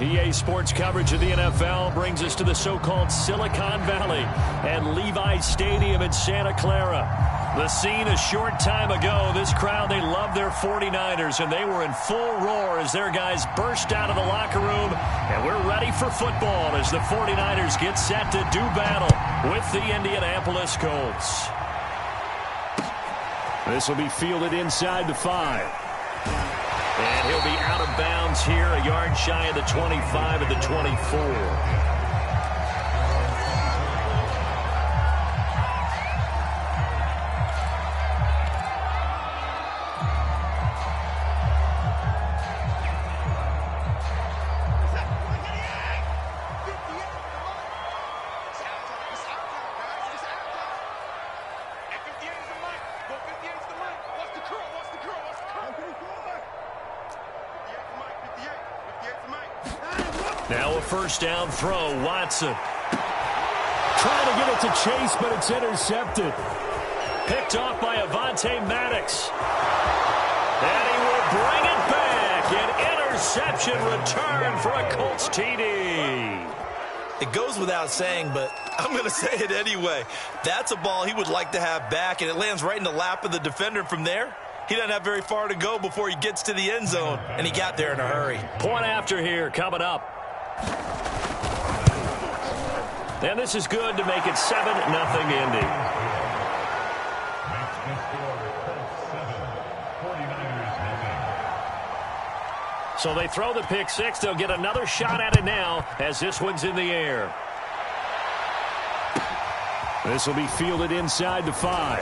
EA Sports coverage of the NFL brings us to the so-called Silicon Valley and Levi Stadium in Santa Clara. The scene a short time ago. This crowd, they love their 49ers, and they were in full roar as their guys burst out of the locker room. And we're ready for football as the 49ers get set to do battle with the Indianapolis Colts. This will be fielded inside the 5. And he'll be out of bounds here, a yard shy of the 25 of the 24. Now a first down throw, Watson. Trying to get it to Chase, but it's intercepted. Picked off by Avonte Maddox. And he will bring it back. An interception return for a Colts TD. It goes without saying, but I'm going to say it anyway. That's a ball he would like to have back, and it lands right in the lap of the defender from there. He doesn't have very far to go before he gets to the end zone, and he got there in a hurry. Point after here coming up. And this is good to make it 7-0 Indy. So they throw the pick six. They'll get another shot at it now as this one's in the air. This will be fielded inside the 5.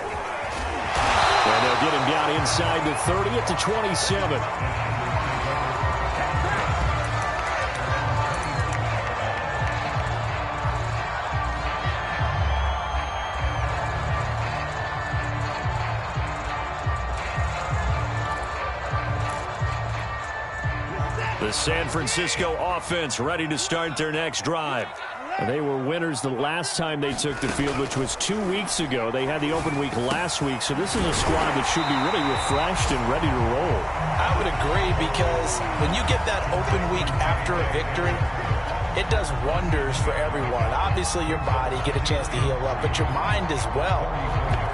And they'll get him down inside the 30 at the 27. The San Francisco offense ready to start their next drive. They were winners the last time they took the field, which was 2 weeks ago. They had the open week last week, so this is a squad that should be really refreshed and ready to roll. I would agree, because when you get that open week after a victory, it does wonders for everyone. Obviously, your body, get a chance to heal up, but your mind as well.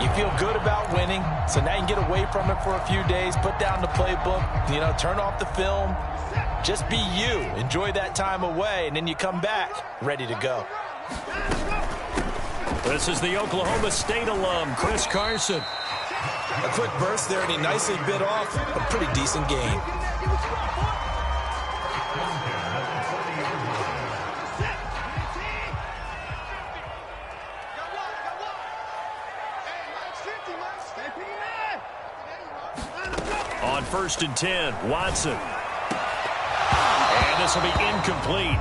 You feel good about winning, so now you can get away from it for a few days, put down the playbook, turn off the film. Just be you. Enjoy that time away, and then you come back ready to go. This is the Oklahoma State alum, Chris Carson. A quick burst there, and he nicely bit off a pretty decent gain. On 1st and 10, Watson. And this will be incomplete.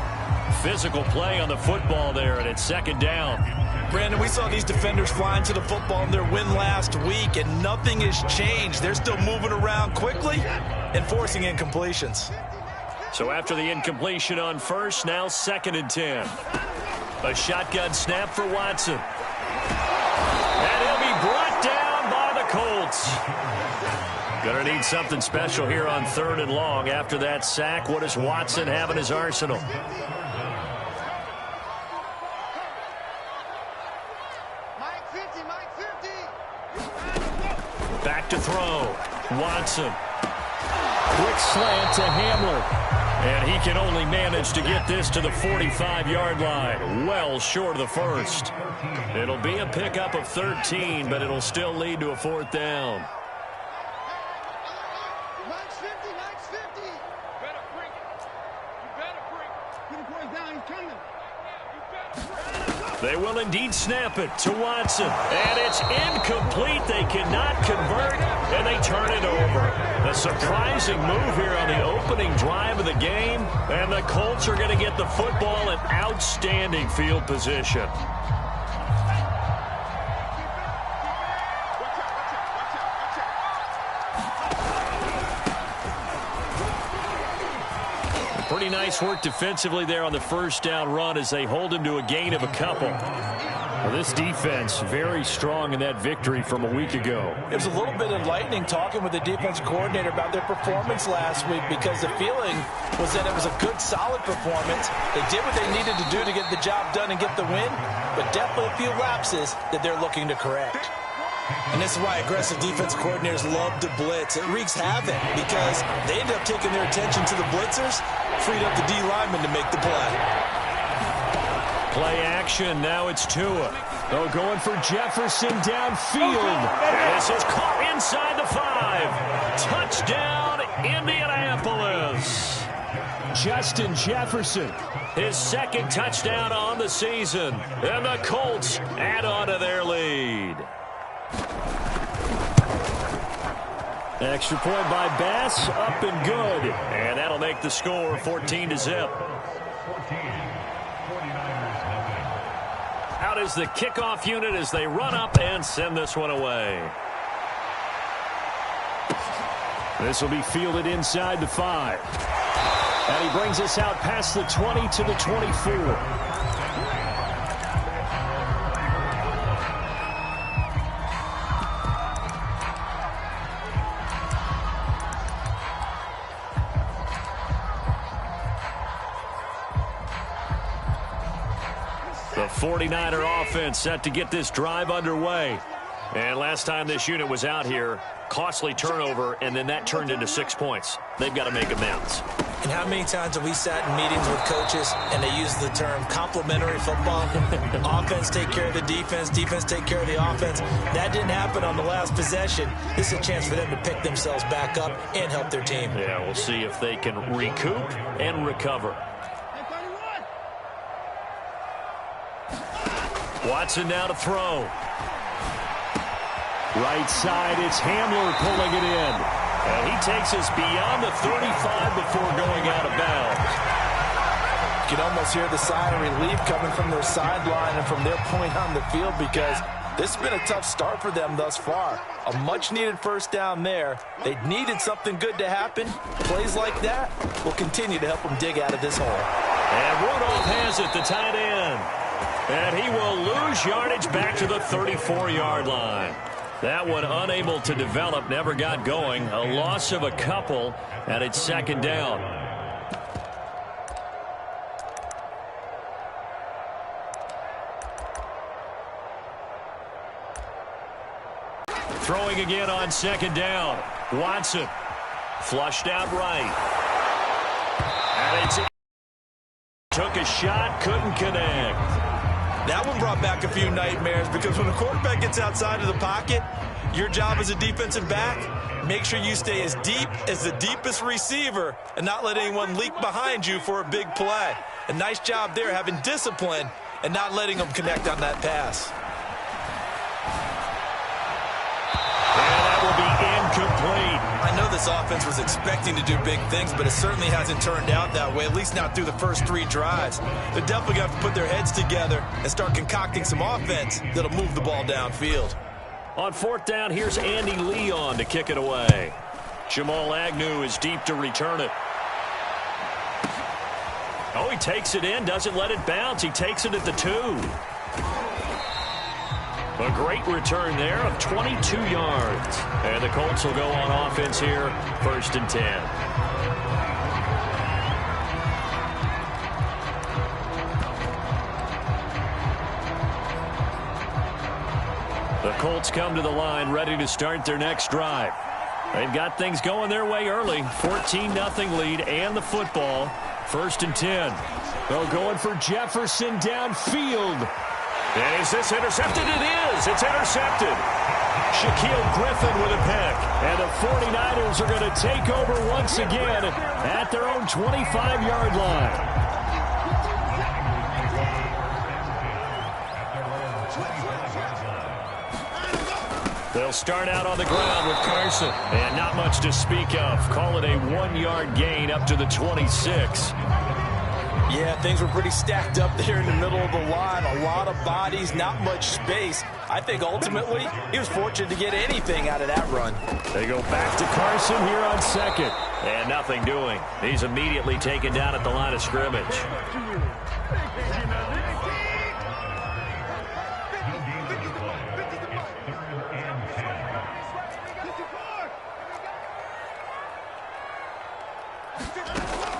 Physical play on the football there, and it's 2nd down. Brandon, we saw these defenders flying to the football in their win last week, and nothing has changed. They're still moving around quickly and forcing incompletions. So after the incompletion on 1st, now 2nd and 10. A shotgun snap for Watson. And he'll be brought down by the Colts. Gonna need something special here on 3rd and long. After that sack, what does Watson have in his arsenal? Back to throw. Watson. Quick slant to Hamler. And he can only manage to get this to the 45-yard line. Well short of the 1st. It'll be a pickup of 13, but it'll still lead to a 4th down. They will indeed snap it to Watson. And it's incomplete. They cannot convert, and they turn it over. A surprising move here on the opening drive of the game. And the Colts are going to get the football in outstanding field position. Pretty nice work defensively there on the 1st down run as they hold him to a gain of a couple. Well, this defense very strong in that victory from a week ago. It was a little bit enlightening talking with the defense coordinator about their performance last week, because the feeling was that it was a good, solid performance. They did what they needed to do to get the job done and get the win, but definitely a few lapses that they're looking to correct. And this is why aggressive defense coordinators love to blitz. It wreaks havoc because they end up taking their attention to the blitzers, freed up the D lineman to make the play. Play action. Now it's Tua. Oh, going for Jefferson downfield. This is caught inside the 5. Touchdown, Indianapolis. Justin Jefferson, his second touchdown on the season. And the Colts add on to their lead. Extra point by Bass, up and good. And that'll make the score 14-0. Out is the kickoff unit as they run up and send this one away. This will be fielded inside the 5. And he brings us out past the 20 to the 24. The 49er offense set to get this drive underway. And last time this unit was out here, costly turnover, and then that turned into 6 points. They've got to make amends. And how many times have we sat in meetings with coaches and they use the term complementary football? Offense take care of the defense, defense take care of the offense. That didn't happen on the last possession. This is a chance for them to pick themselves back up and help their team. Yeah, we'll see if they can recoup and recover. Watson now to throw. Right side, it's Hamler pulling it in. And he takes us beyond the 35 before going out of bounds. You can almost hear the sigh of relief coming from their sideline and from their point on the field, because this has been a tough start for them thus far. A much-needed first down there. They needed something good to happen. Plays like that will continue to help them dig out of this hole. And Rudolph has it, the tight end. And he will lose yardage back to the 34-yard line. That one unable to develop, never got going. A loss of a couple, and it's second down. Throwing again on second down. Watson flushed out right. And it's took a shot, couldn't connect. That one brought back a few nightmares, because when the quarterback gets outside of the pocket, your job as a defensive back, make sure you stay as deep as the deepest receiver and not let anyone leak behind you for a big play. A nice job there, having discipline and not letting them connect on that pass. And that will be incomplete. I know this offense was expecting to do big things, but it certainly hasn't turned out that way, at least not through the first 3 drives. They're definitely going to have to put their heads together and start concocting some offense that'll move the ball downfield. On fourth down, here's Andy Leon to kick it away. Jamal Agnew is deep to return it. Oh, he takes it in, doesn't let it bounce. He takes it at the 2. A great return there of 22 yards. And the Colts will go on offense here, 1st and 10. The Colts come to the line ready to start their next drive. They've got things going their way early. 14-0 lead and the football. 1st and 10. They're going for Jefferson downfield. And is this intercepted? It is. It's intercepted. Shaquille Griffin with a pick. And the 49ers are going to take over once again at their own 25-yard line. They'll start out on the ground with Carson. And not much to speak of. Call it a 1-yard gain up to the 26. Yeah, things were pretty stacked up there in the middle of the line. A lot of bodies, not much space. I think ultimately he was fortunate to get anything out of that run. They go back to Carson here on second. And nothing doing. He's immediately taken down at the line of scrimmage.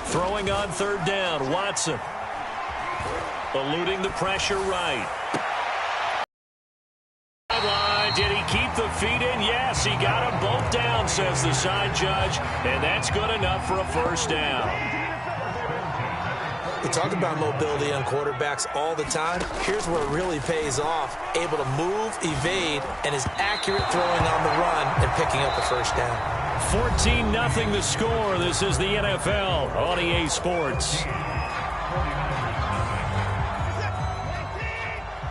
Throwing on third down, Watson. Eluding the pressure right. Did he keep the feet in? Yes, he got them both down, says the side judge, and that's good enough for a first down. We talk about mobility on quarterbacks all the time. Here's where it really pays off. Able to move, evade, and is accurate throwing on the run and picking up a first down. 14-0 the score. This is the NFL on EA Sports.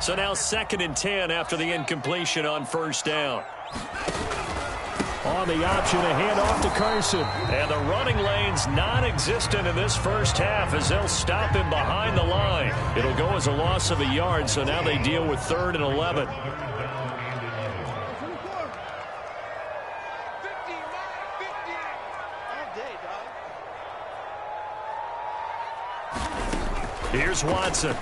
So now 2nd and 10 after the incompletion on first down. On the option, a handoff to Carson. And the running lane's non-existent in this first half as they'll stop him behind the line. It'll go as a loss of a yard, so now they deal with 3rd and 11. Here's Watson.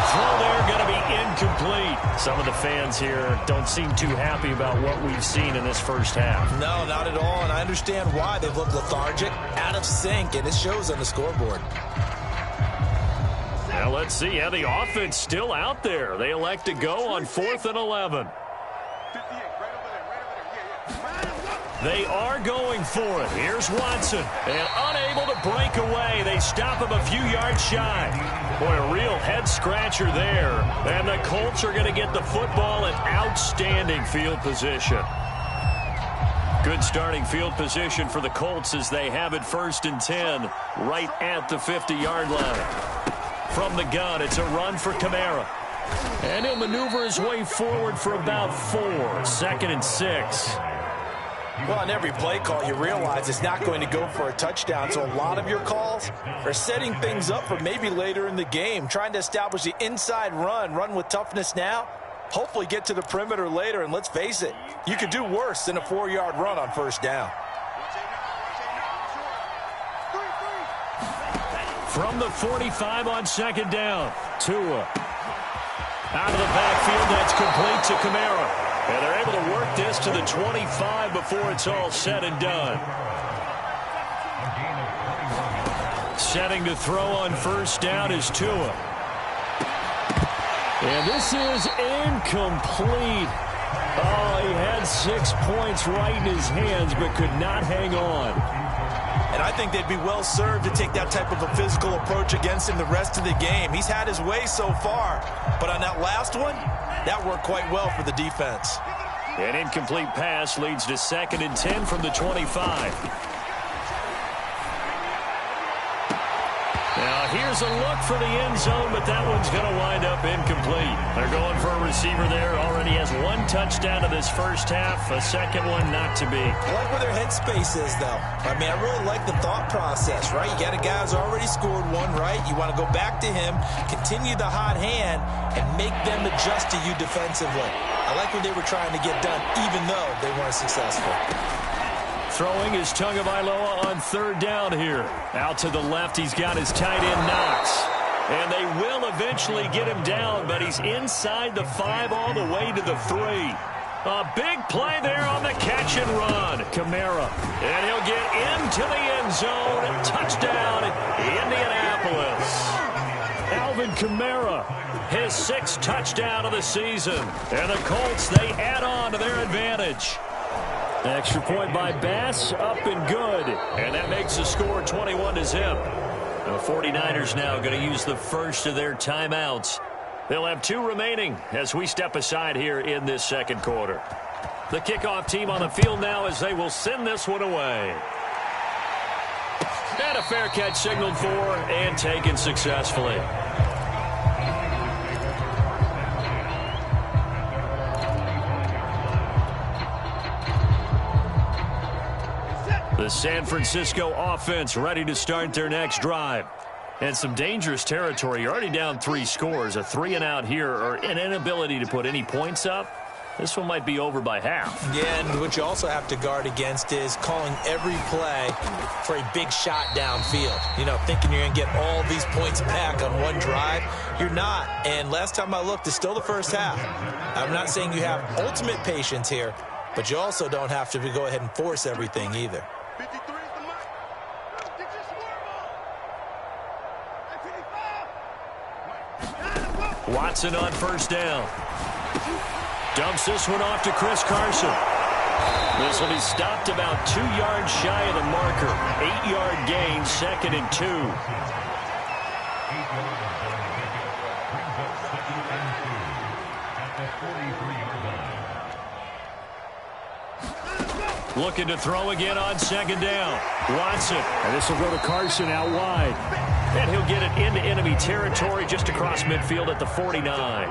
Throw there going to be incomplete. Some of the fans here don't seem too happy about what we've seen in this first half. No, not at all, and I understand why. They've looked lethargic, out of sync, and it shows on the scoreboard. Now let's see. Yeah, the offense still out there. They elect to go on 4th and 11. They are going for it. Here's Watson. And unable to break away. They stop him a few yards shy. Boy, a real head-scratcher there. And the Colts are going to get the football in outstanding field position. Good starting field position for the Colts as they have it 1st and 10 right at the 50-yard line. From the gun, it's a run for Kamara. And he'll maneuver his way forward for about 4. 2nd and 6. Well, on every play call, you realize it's not going to go for a touchdown, so a lot of your calls are setting things up for maybe later in the game, trying to establish the inside run with toughness now, hopefully get to the perimeter later, and let's face it, you could do worse than a 4-yard run on first down. From the 45 on 2nd down, Tua. Out of the backfield, that's complete to Kamara. And they're able to work this to the 25 before it's all said and done. Setting to throw on first down is Tua. And this is incomplete. Oh, he had 6 points right in his hands but could not hang on. And I think they'd be well served to take that type of a physical approach against him the rest of the game. He's had his way so far, but on that last one, that worked quite well for the defense. An incomplete pass leads to 2nd and 10 from the 25. Now here's a look for the end zone, but that one's going to wind up incomplete. They're going for a receiver there. Already has 1 touchdown in this first half. A second one not to be. I like where their headspace is, though. I mean, I really like the thought process, right? You got a guy who's already scored 1, right? You want to go back to him, continue the hot hand, and make them adjust to you defensively. I like what they were trying to get done, even though they weren't successful. Throwing is Tagovailoa on 3rd down here. Out to the left, he's got his tight end Knox. And they will eventually get him down, but he's inside the 5 all the way to the 3. A big play there on the catch and run. Kamara. And he'll get into the end zone. Touchdown, Indianapolis. Alvin Kamara, his 6th touchdown of the season. And the Colts, they add on to their advantage. Extra point by Bass, up and good. And that makes the score 21-0. The 49ers now going to use the first of their timeouts. They'll have 2 remaining as we step aside here in this second quarter. The kickoff team on the field now as they will send this one away. And a fair catch signaled for and taken successfully. The San Francisco offense ready to start their next drive. And some dangerous territory. You're already down 3 scores. A 3-and-out here or an inability to put any points up This one might be over by half. Yeah, and what you also have to guard against is calling every play for a big shot downfield. You know, thinking you're going to get all these points back on one drive. You're not. And last time I looked, it's still the first half. I'm not saying you have ultimate patience here, but you also don't have to go ahead and force everything either. Watson on first down. Dumps this one off to Chris Carson. This will be stopped about 2 yards shy of the marker. 8-yard gain, 2nd and 2. Looking to throw again on 2nd down. Watson. And this will go to Carson out wide. And he'll get it into enemy territory just across midfield at the 49.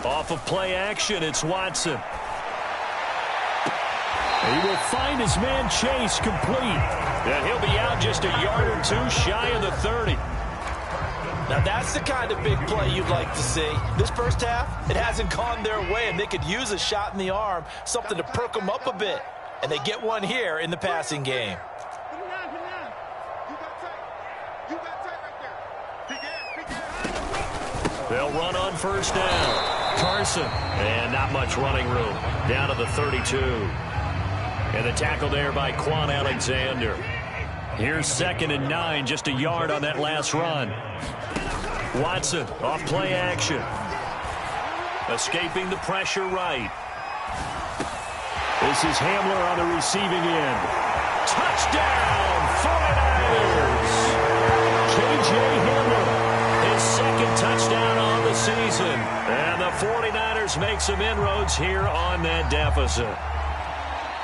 Off of play action, it's Watson. He will find his man Chase complete. And he'll be out just a yard or 2 shy of the 30. Now that's the kind of big play you'd like to see. This first half, it hasn't gone their way, and they could use a shot in the arm, something to perk them up a bit. And they get one here in the passing game. They'll run on first down. Carson, and not much running room. Down to the 32. And the tackle there by Quan Alexander. Here's 2nd and 9, just a yard on that last run. Watson off play action. Escaping the pressure right. This is Hamler on the receiving end. Touchdown, 49ers! K.J. Hamler. His 2nd touchdown on the season. And the 49ers make some inroads here on that deficit.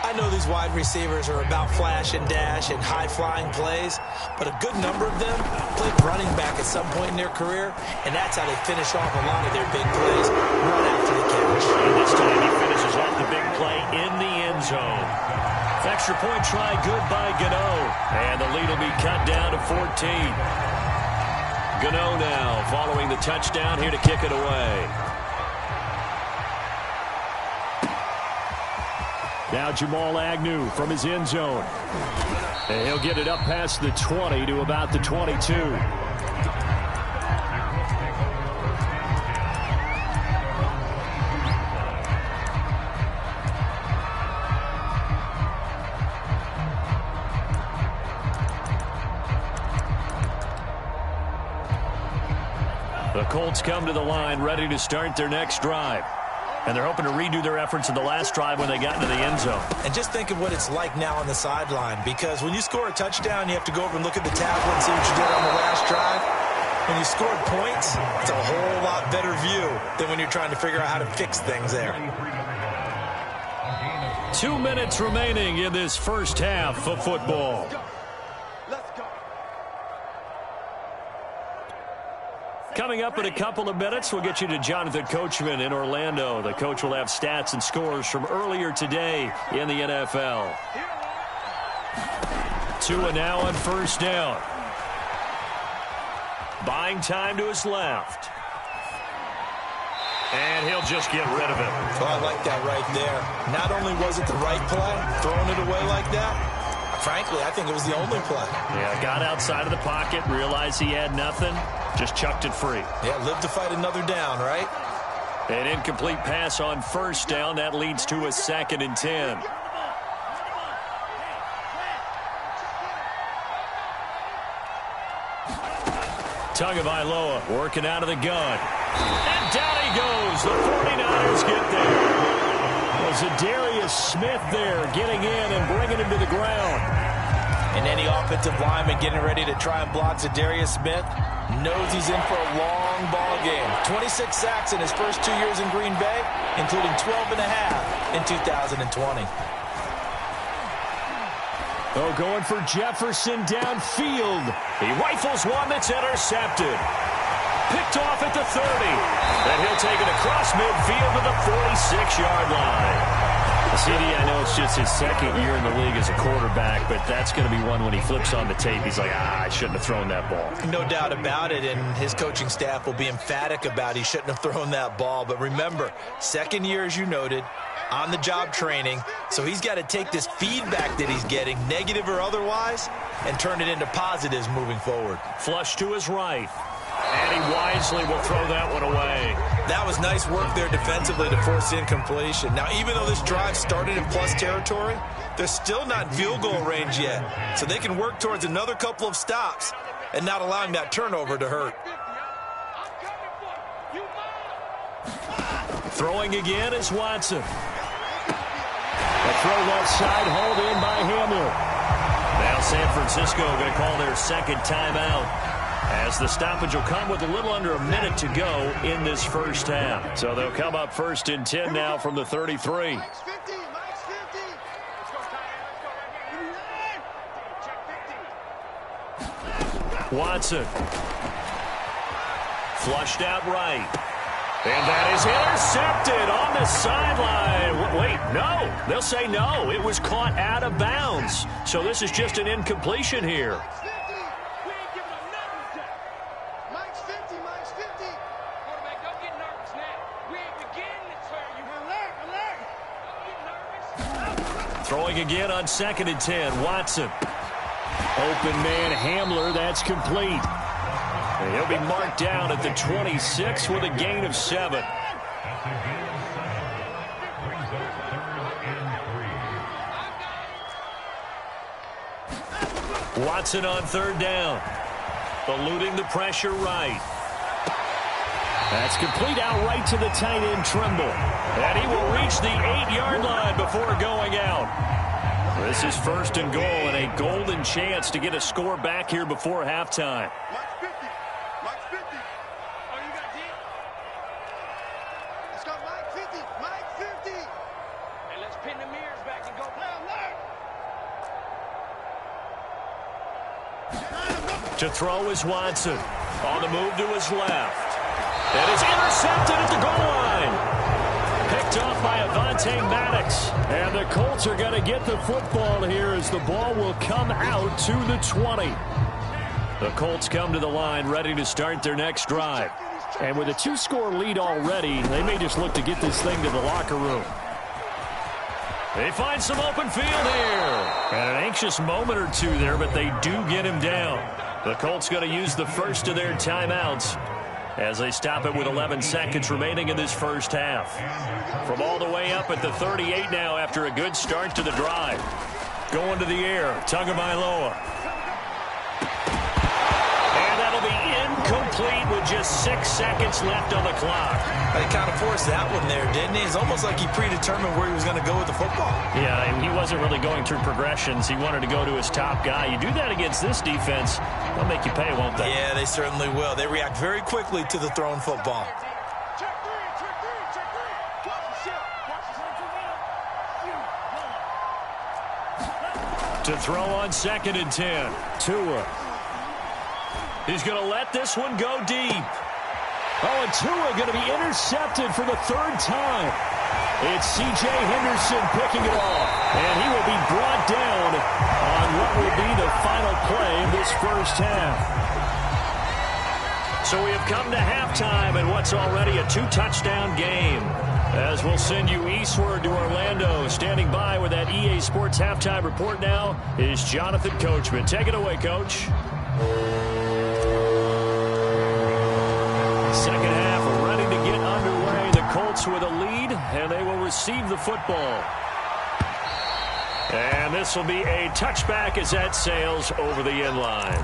I know these wide receivers are about flash and dash and high-flying plays, but a good number of them played running back at some point in their career, and that's how they finish off a lot of their big plays, run after the catch. And this time he finishes off the big play in the end zone. Extra point try good by Gano, and the lead will be cut down to 14. Gano now following the touchdown here to kick it away. Now Jamal Agnew from his end zone. And he'll get it up past the 20 to about the 22. The Colts come to the line ready to start their next drive. And they're hoping to redo their efforts in the last drive when they got into the end zone. And just think of what it's like now on the sideline, because when you score a touchdown, you have to go over and look at the tablet and see what you did on the last drive. When you scored points, it's a whole lot better view than when you're trying to figure out how to fix things there. 2 minutes remaining in this first half of football. Coming up in a couple of minutes, we'll get you to Jonathan Coachman in Orlando. The coach will have stats and scores from earlier today in the NFL. Tua now on first down. Buying time to his left. And he'll just get rid of it. Oh, I like that right there. Not only was it the right play, throwing it away like that, frankly, I think it was the only play. Yeah, got outside of the pocket, realized he had nothing, just chucked it free. Yeah, live to fight another down, right? An incomplete pass on first down. That leads to a 2nd and 10. Tagovailoa working out of the gun. And down he goes. The 49ers get there. Was Zadarius Smith there getting in and bringing him to the ground. And any offensive lineman getting ready to try and block Zadarius Smith knows he's in for a long ball game. 26 sacks in his first 2 years in Green Bay, including 12 and a half in 2020. Oh, going for Jefferson downfield. He rifles one that's intercepted. Picked off at the 30. And he'll take it across midfield to the 46-yard line. CD, I know it's just his second year in the league as a quarterback, but that's going to be one when he flips on the tape. He's like, I shouldn't have thrown that ball. No doubt about it, and his coaching staff will be emphatic about he shouldn't have thrown that ball. But remember, second year, as you noted, on-the-job training, so he's got to take this feedback that he's getting, negative or otherwise, and turn it into positives moving forward. Flush to his right. And he wisely will throw that one away. That was nice work there defensively to force incompletion. Now, even though this drive started in plus territory, they're still not in field goal range yet. So they can work towards another couple of stops and not allowing that turnover to hurt. Throwing again is Watson. A throw left side, hauled in by Hamler. Now San Francisco going to call their second timeout, as the stoppage will come with a little under a minute to go in this first half. So they'll come up first and 10 now from the 33. Watson. Flushed out right. And that is intercepted on the sideline. Wait, no. They'll say no. It was caught out of bounds. So this is just an incompletion here. Throwing again on 2nd and 10. Watson. Open man Hamler. That's complete. And he'll be marked down at the 26 with a gain of 7. Watson on 3rd down. Eluding the pressure right. That's complete out right to the tight end Trimble. And he will reach the 8-yard line before going out. This is 1st and goal and a golden chance to get a score back here before halftime. To throw is Watson. On the move to his left. That is intercepted at the goal line. Picked off by Avonte Maddox. And the Colts are going to get the football here as the ball will come out to the 20. The Colts come to the line ready to start their next drive. And with a 2-score lead already, they may just look to get this thing to the locker room. They find some open field here. And an anxious moment or two there, but they do get him down. The Colts going to use the first of their timeouts as they stop it with 11 seconds remaining in this first half. From all the way up at the 38 now after a good start to the drive. Going to the air, Tagovailoa. And that'll be incomplete with just 6 seconds left on the clock. He kind of forced that one there, didn't he? It's almost like he predetermined where he was going to go with the football. Yeah, and he wasn't really going through progressions. He wanted to go to his top guy. You do that against this defense, they'll make you pay, won't they? Yeah, they certainly will. They react very quickly to the thrown football. To throw on 2nd and 10. Tua. He's going to let this one go deep. Oh, and Tua going to be intercepted for the 3rd time. It's C.J. Henderson picking it off. And he will be brought down on what will be the final play of this first half. So we have come to halftime in what's already a 2-touchdown game. As we'll send you eastward to Orlando. Standing by with that EA Sports halftime report now is Jonathan Coachman. Take it away, Coach. Second half ready to get underway. The Colts with a lead, and they will receive the football. And this will be a touchback as that sails over the end line.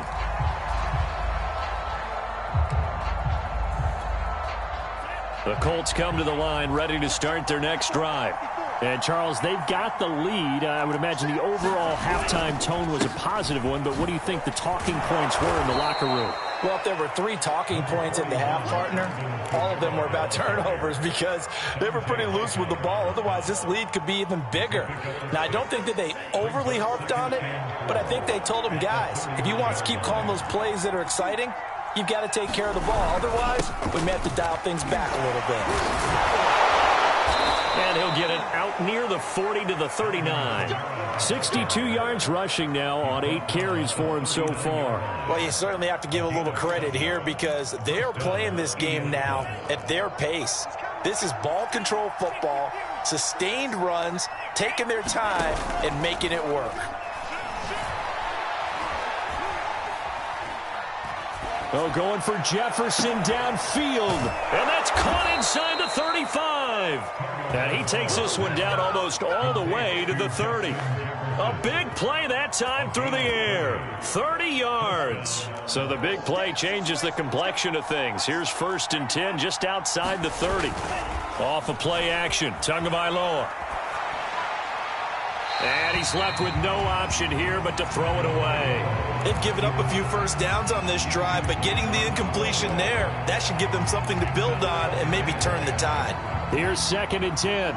The Colts come to the line ready to start their next drive. And, Charles, they've got the lead. I would imagine the overall halftime tone was a positive one, but what do you think the talking points were in the locker room? Well, if there were 3 talking points at the half, partner, all of them were about turnovers because they were pretty loose with the ball. Otherwise, this lead could be even bigger. Now, I don't think that they overly harped on it, but I think they told them, guys, if you want to keep calling those plays that are exciting, you've got to take care of the ball. Otherwise, we may have to dial things back a little bit. And he'll get it out near the 40 to the 39. 62 yards rushing now on 8 carries for him so far. Well, you certainly have to give a little credit here because they're playing this game now at their pace. This is ball control football, sustained runs, taking their time, and making it work. Oh, going for Jefferson downfield. And that's caught inside the 35. And he takes this one down almost all the way to the 30. A big play that time through the air. 30 yards. So the big play changes the complexion of things. Here's 1st and 10 just outside the 30. Off of play action. Tagovailoa. And he's left with no option here but to throw it away. They've given up a few first downs on this drive, but getting the incompletion there, that should give them something to build on and maybe turn the tide. Here's 2nd and 10.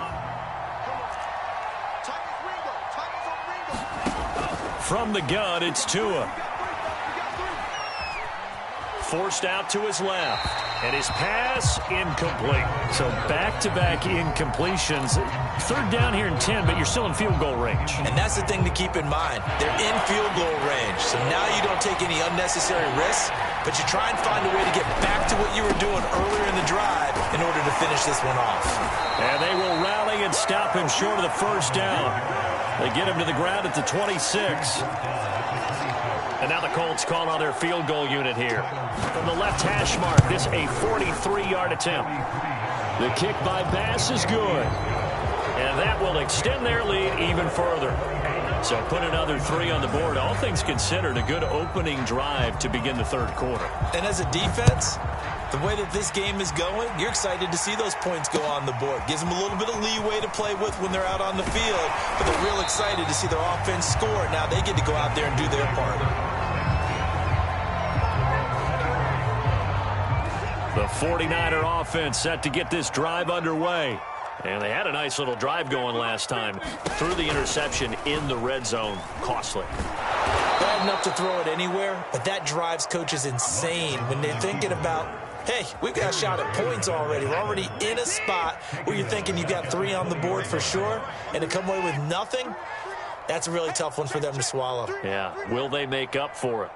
From the gun, it's Tua. Forced out to his left. And his pass incomplete. So back-to-back incompletions. 3rd down here and 10, but you're still in field goal range. And that's the thing to keep in mind. They're in field goal range. So now you don't take any unnecessary risks, but you try and find a way to get back to what you were doing earlier in the drive in order to finish this one off. And they will rally and stop him short of the 1st down. They get him to the ground at the 26. And now the Colts call on their field goal unit here. From the left hash mark, this a 43-yard attempt. The kick by Bass is good. And that will extend their lead even further. So put another 3 on the board. All things considered, a good opening drive to begin the 3rd quarter. And as a defense, the way that this game is going, you're excited to see those points go on the board. Gives them a little bit of leeway to play with when they're out on the field. But they're real excited to see their offense score. Now they get to go out there and do their part. The 49er offense set to get this drive underway. And they had a nice little drive going last time. Threw the interception in the red zone. Costly. Bad enough to throw it anywhere, but that drives coaches insane when they're thinking about, hey, we've got a shot at points already. We're already in a spot where you're thinking you got 3 on the board for sure, and to come away with nothing, that's a really tough one for them to swallow. Yeah, will they make up for it?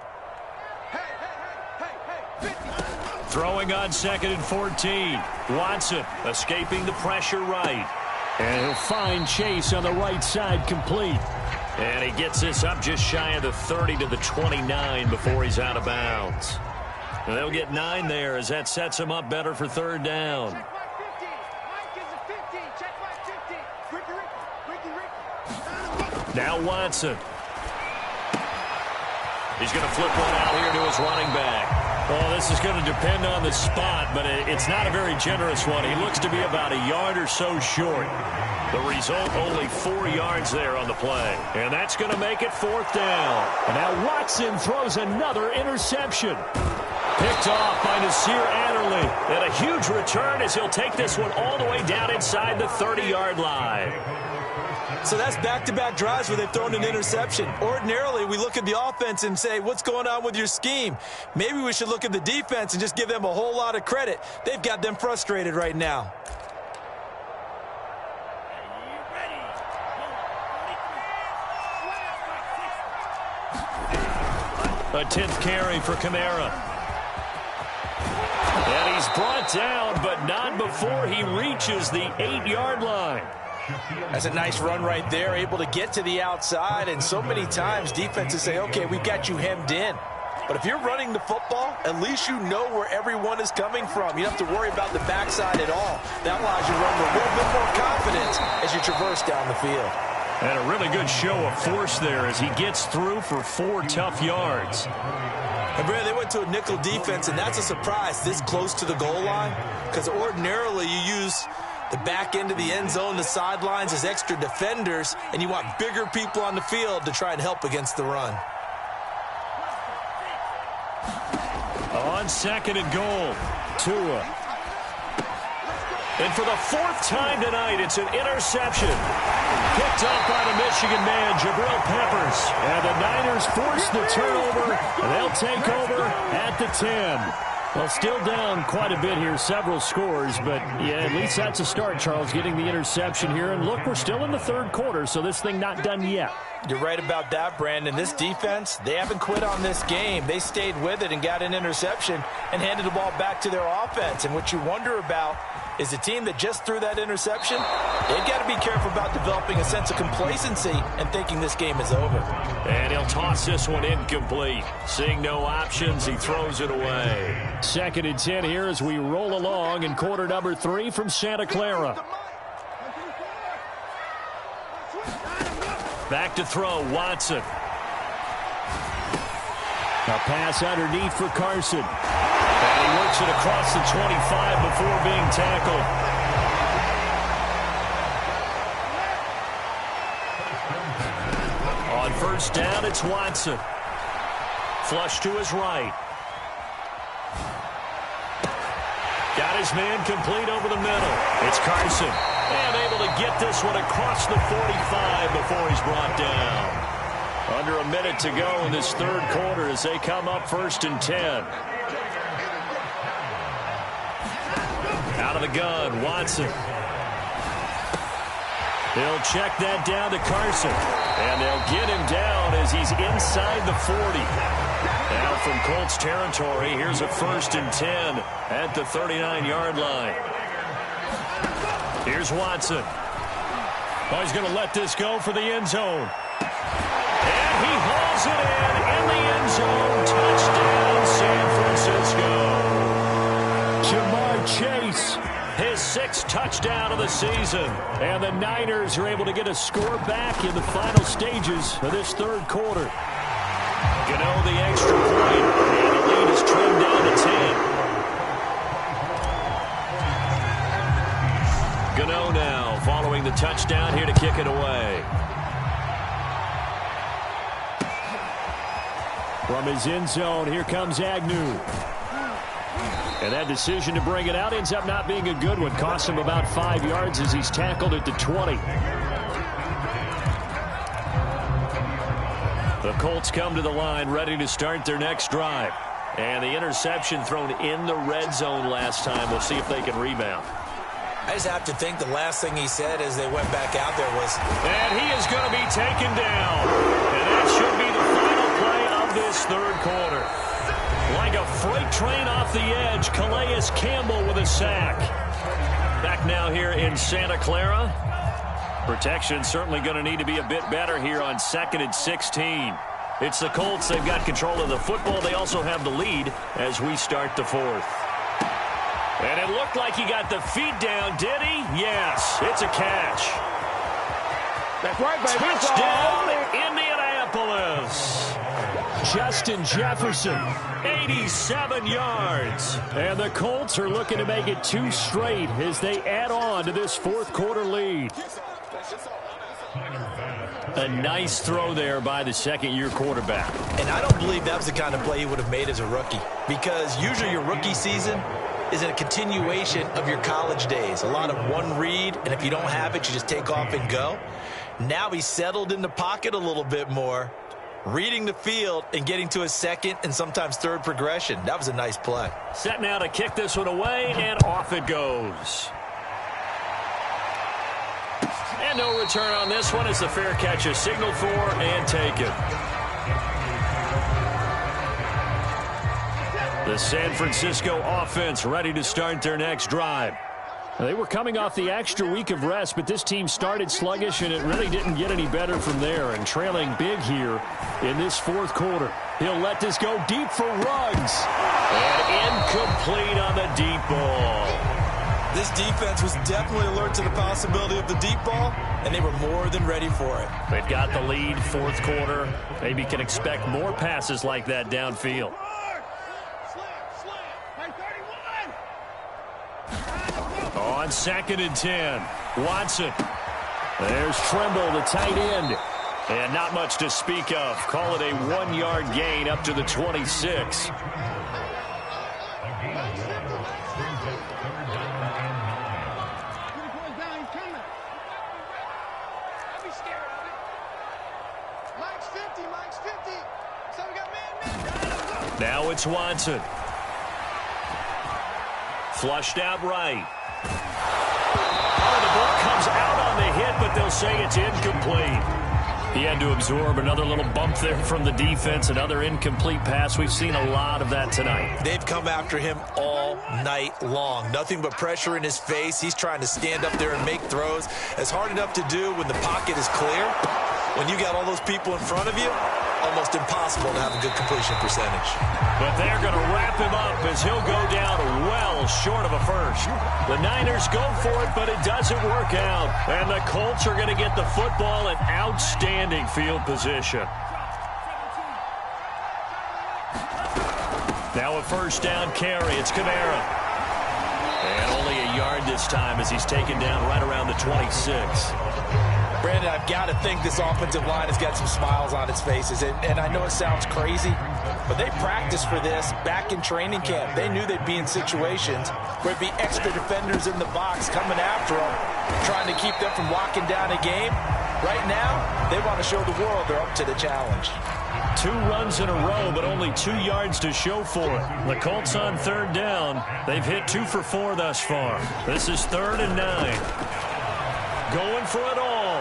Throwing on 2nd and 14. Watson escaping the pressure right. And he'll find Chase on the right side complete. And he gets this up just shy of the 30 to the 29 before he's out of bounds. And they'll get 9 there as that sets him up better for 3rd down. Now Watson. He's going to flip one out here to his running back. Well, this is going to depend on the spot, but it's not a very generous one. He looks to be about a yard or so short. The result, only 4 yards there on the play. And that's going to make it 4th down. And now Watson throws another interception. Picked off by Nasir Adderley. And a huge return as he'll take this one all the way down inside the 30-yard line. So that's back-to-back drives where they've thrown an interception. Ordinarily, we look at the offense and say, what's going on with your scheme? Maybe we should look at the defense and just give them a whole lot of credit. They've got them frustrated right now. A 10th carry for Kamara. And he's brought down, but not before he reaches the 8-yard line. That's a nice run right there, able to get to the outside, and so many times defenses say, okay, we've got you hemmed in. But if you're running the football, at least you know where everyone is coming from. You don't have to worry about the backside at all. That allows you to run with a little bit more confidence as you traverse down the field. And a really good show of force there as he gets through for 4 tough yards. And Brad, they went to a nickel defense, and that's a surprise this close to the goal line, because ordinarily you use the back end of the end zone, the sidelines as extra defenders, and you want bigger people on the field to try and help against the run. On 2nd and goal, Tua. And for the 4th time tonight, it's an interception. Picked up by the Michigan man, Jabril Peppers. And the Niners force the turnover, and they'll take over at the 10. Well, still down quite a bit here, several scores, but yeah, at least that's a start, Charles, getting the interception here. And look, we're still in the third quarter, so this thing not done yet. You're right about that, Brandon. This defense, they haven't quit on this game. They stayed with it and got an interception and handed the ball back to their offense. And what you wonder about is the team that just threw that interception, they've got to be careful about developing a sense of complacency and thinking this game is over. And he'll toss this one incomplete. Seeing no options, he throws it away. 2nd and 10 here as we roll along in quarter number 3 from Santa Clara. Back to throw, Watson. A pass underneath for Carson. And he works it across the 25 before being tackled. On first down, it's Watson. Flush to his right. Got his man complete over the middle. It's Carson. And able to get this one across the 45 before he's brought down. Under a minute to go in this third quarter as they come up 1st and 10. Out of the gun, Watson. They'll check that down to Carson. And they'll get him down as he's inside the 40. Now from Colts territory, here's a 1st and 10 at the 39-yard line. Here's Watson. Oh, he's going to let this go for the end zone. And he hauls it in the end zone. Touchdown, San Francisco. Jamar Chase, his 6th touchdown of the season. And the Niners are able to get a score back in the final stages of this third quarter. Gano the extra point, and the lead is trimmed down to 10. Gano now following the touchdown here to kick it away. From his end zone, here comes Agnew. And that decision to bring it out ends up not being a good one. Cost him about 5 yards as he's tackled at the 20. The Colts come to the line ready to start their next drive. And the interception thrown in the red zone last time. We'll see if they can rebound. I just have to think the last thing he said as they went back out there was, and he is going to be taken down. And that should be the final play of this third quarter. Like a freight train off the edge, Calais Campbell with a sack. Back now here in Santa Clara. Protection certainly going to need to be a bit better here on 2nd and 16. It's the Colts. They've got control of the football. They also have the lead as we start the 4th. And it looked like he got the feet down, did he? Yes, it's a catch. That's right, baby. Touchdown, Indianapolis. Justin Jefferson, 87 yards. And the Colts are looking to make it 2 straight as they add on to this fourth quarter lead. A nice throw there by the second-year quarterback. And I don't believe that was the kind of play he would have made as a rookie, because usually your rookie season is a continuation of your college days. A lot of one read, and if you don't have it, you just take off and go. Now he's settled in the pocket a little bit more, reading the field and getting to his second and sometimes third progression. That was a nice play. Set now to kick this one away, and off it goes. And no return on this one as the fair catch is signaled for and taken. The San Francisco offense ready to start their next drive. They were coming off the extra week of rest, but this team started sluggish, and it really didn't get any better from there. And trailing big here in this fourth quarter. He'll let this go deep for Ruggs. And incomplete on the deep ball. This defense was definitely alert to the possibility of the deep ball, and they were more than ready for it. They've got the lead, fourth quarter. Maybe can expect more passes like that downfield. On 2nd and 10, Watson. There's Trimble, the tight end. And not much to speak of. Call it a 1-yard gain up to the 26. Now it's Watson. Flushed out right. Oh, the ball comes out on the hit, but they'll say it's incomplete. He had to absorb another little bump there from the defense, another incomplete pass. We've seen a lot of that tonight. They've come after him all night long. Nothing but pressure in his face. He's trying to stand up there and make throws. It's hard enough to do when the pocket is clear. When you got all those people in front of you, almost impossible to have a good completion percentage. But they're going to wrap him up as he'll go down well short of a first. The Niners go for it, but it doesn't work out. And the Colts are going to get the football in outstanding field position. Now a first down carry. It's Kamara. And only a yard this time as he's taken down right around the 26. Brandon, I've got to think this offensive line has got some smiles on its faces. And I know it sounds crazy, but they practiced for this back in training camp. They knew they'd be in situations where there'd be extra defenders in the box coming after them, trying to keep them from locking down a game. Right now, they want to show the world they're up to the challenge. 2 runs in a row, but only 2 yards to show for it. The Colts on third down. They've hit 2 for 4 thus far. This is 3rd and 9. Going for it all.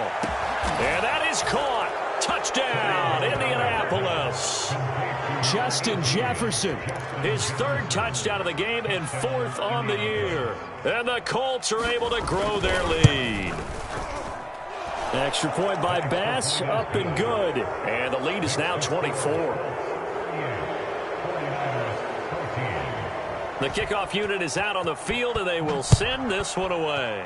And that is caught. Touchdown, Indianapolis. Justin Jefferson, his 3rd touchdown of the game and 4th on the year. And the Colts are able to grow their lead. Extra point by Bass, up and good. And the lead is now 24. The kickoff unit is out on the field, and they will send this one away.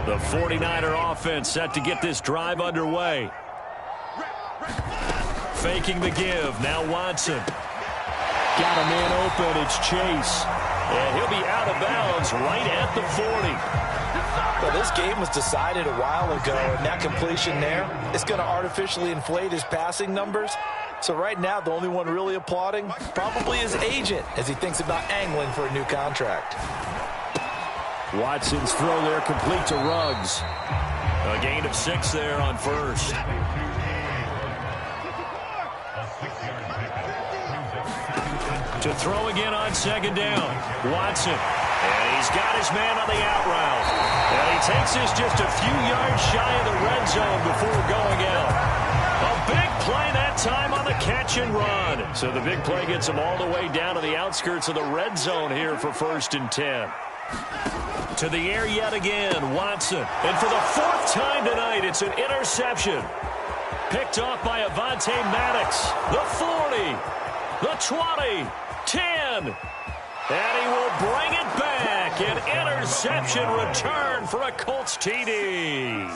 The 49er offense set to get this drive underway. Faking the give. Now Watson. Got a man open. It's Chase. And he'll be out of bounds right at the 40. Well, this game was decided a while ago, and that completion there is going to artificially inflate his passing numbers. So right now, the only one really applauding probably his agent as he thinks about angling for a new contract. Watson's throw there complete to Ruggs. A gain of 6 there on first. To throw again on 2nd down. Watson. And he's got his man on the out route. And he takes this just a few yards shy of the red zone before going out. A big play that time on the catch and run. So the big play gets him all the way down to the outskirts of the red zone here for 1st and 10. To the air yet again, Watson. And for the 4th time tonight, it's an interception. Picked off by Avonte Maddox. The 40, the 20, 10. And he will bring it back. An interception return for a Colts TD.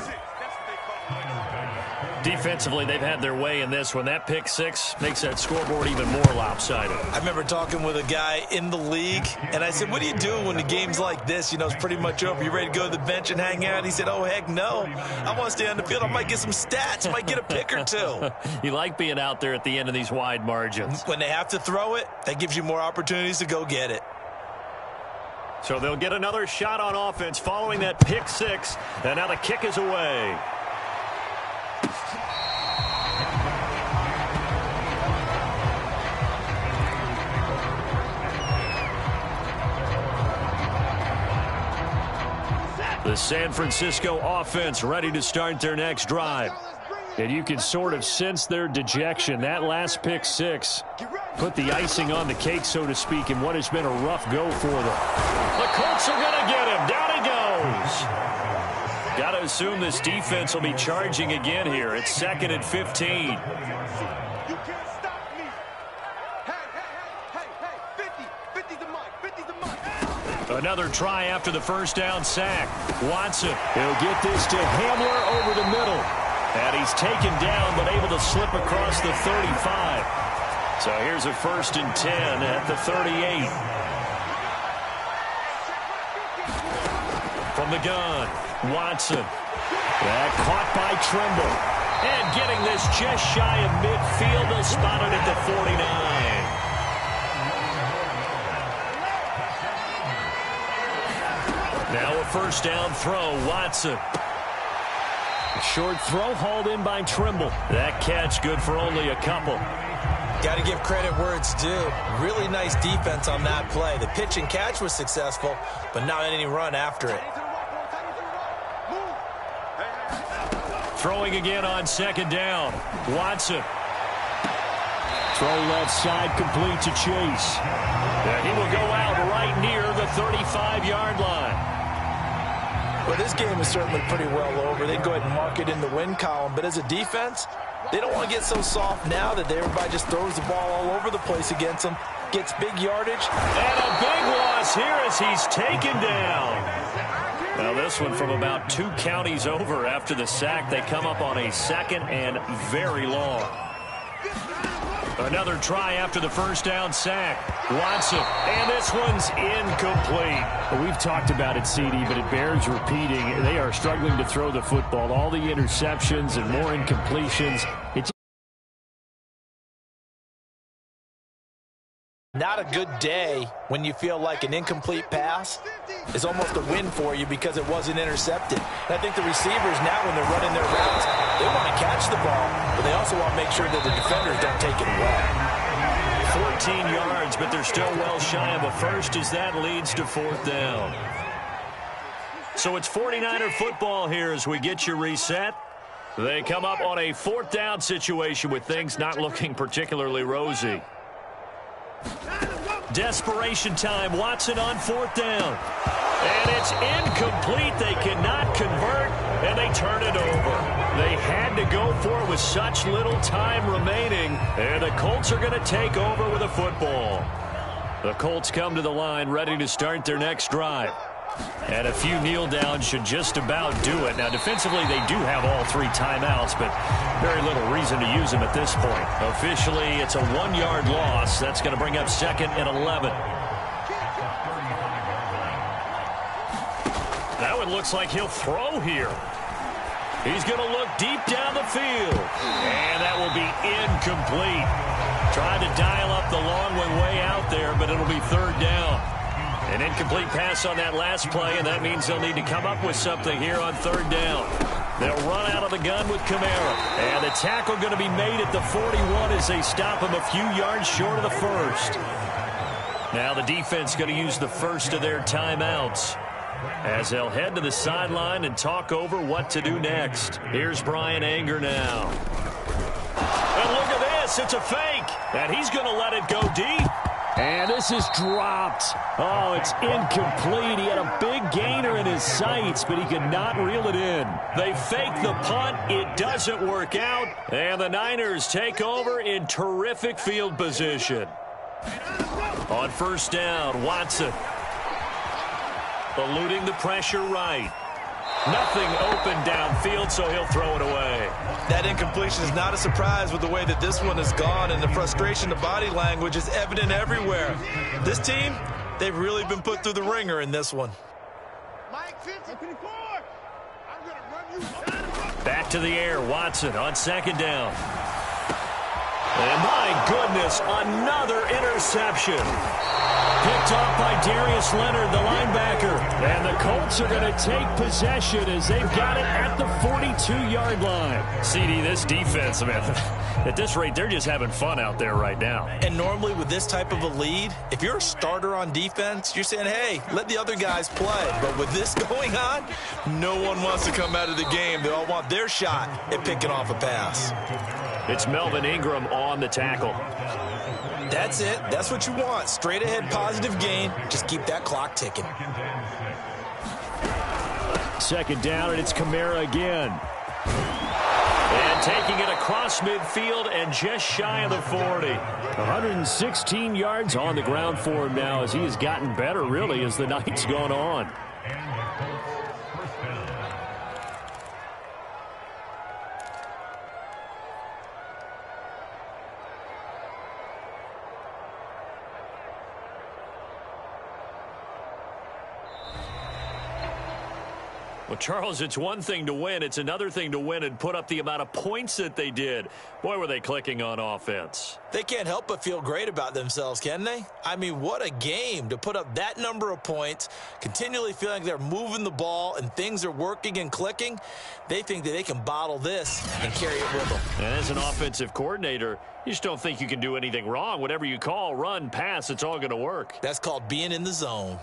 Defensively, they've had their way in this one. That pick 6 makes that scoreboard even more lopsided. I remember talking with a guy in the league, and I said, what do you do when the game's like this? You know, it's pretty much over. You ready to go to the bench and hang out? He said, oh, heck no. I want to stay on the field. I might get some stats. I might get a pick or 2. You like being out there at the end of these wide margins. When they have to throw it, that gives you more opportunities to go get it. So they'll get another shot on offense following that pick 6, and now the kick is away. The San Francisco offense ready to start their next drive. And you can sort of sense their dejection. That last pick 6 put the icing on the cake, so to speak, in what has been a rough go for them. The Colts are going to get him. Down he goes. Got to assume this defense will be charging again here. It's 2nd and 15. Another try after the first down sack. Watson, he'll get this to Hamler over the middle. And he's taken down, but able to slip across the 35. So here's a 1st and 10 at the 38. From the gun, Watson. That caught by Trimble. And getting this just shy of midfield, they'll spot it at the 49. Now a first down throw, Watson. Short throw hauled in by Trimble. That catch good for only a couple. Got to give credit where it's due. Really nice defense on that play. The pitch and catch was successful, but not any run after it. Throwing again on second down. Watson. Throw left side complete to Chase. He will go out right near the 35-yard line. Well, this game is certainly pretty well over. They'd go ahead and mark it in the win column. But as a defense, they don't want to get so soft now that everybody just throws the ball all over the place against them. Gets big yardage. And a big loss here as he's taken down. Now this one from about 2 counties over after the sack. They come up on a 2nd and very long. Another try after the first down sack. Watson, and this one's incomplete. Well, we've talked about it, CD, but it bears repeating. They are struggling to throw the football. All the interceptions and more incompletions. Not a good day when you feel like an incomplete pass is almost a win for you because it wasn't intercepted. And I think the receivers now, when they're running their routes, they want to catch the ball, but they also want to make sure that the defenders don't take it away. 14 yards, but they're still well shy of a first as that leads to 4th down. So it's 49er football here as we get you reset. They come up on a 4th down situation with things not looking particularly rosy. Desperation time. Watson on 4th down. And it's incomplete. They cannot convert, and they turn it over. They had to go for it with such little time remaining, and the Colts are going to take over with a football. The Colts come to the line ready to start their next drive. And a few kneel downs should just about do it. Now, defensively, they do have all 3 timeouts, but very little reason to use them at this point. Officially, it's a 1-yard loss. That's going to bring up 2nd and 11. That one looks like he'll throw here. He's going to look deep down the field. And that will be incomplete. Trying to dial up the long one way out there, but it'll be 3rd down. An incomplete pass on that last play, and that means they'll need to come up with something here on 3rd down. They'll run out of the gun with Kamara. And the tackle going to be made at the 41 as they stop him a few yards short of the first. Now the defense going to use the first of their timeouts as they'll head to the sideline and talk over what to do next. Here's Brian Anger now. And look at this. It's a fake. And he's going to let it go deep. And this is dropped. Oh, it's incomplete. He had a big gainer in his sights, but he could not reel it in. They fake the punt. It doesn't work out. And the Niners take over in terrific field position. On 1st down, Watson. Eluding the pressure right. Nothing open downfield, so he'll throw it away. That incompletion is not a surprise with the way that this one has gone, and the frustration, the body language is evident everywhere. This team, they've really been put through the ringer in this one. Back to the air, Watson on 2nd down. And my goodness, another interception. Picked off by Darius Leonard, the linebacker. And the Colts are going to take possession as they've got it at the 42-yard line. CD, this defense, man, at this rate, they're just having fun out there right now. And normally with this type of a lead, if you're a starter on defense, you're saying, hey, let the other guys play. But with this going on, no one wants to come out of the game. They all want their shot at picking off a pass. It's Melvin Ingram on the tackle. That's it. That's what you want. Straight ahead, positive gain. Just keep that clock ticking. 2nd down, and it's Kamara again. And taking it across midfield and just shy of the 40. 116 yards on the ground for him now as he has gotten better, really, as the night's gone on. Well, Charles, it's one thing to win. It's another thing to win and put up the amount of points that they did. Boy, were they clicking on offense. They can't help but feel great about themselves, can they? I mean, what a game to put up that number of points, continually feeling like they're moving the ball and things are working and clicking. They think that they can bottle this and carry it with them. And as an offensive coordinator, you just don't think you can do anything wrong. Whatever you call, run, pass, it's all going to work. That's called being in the zone.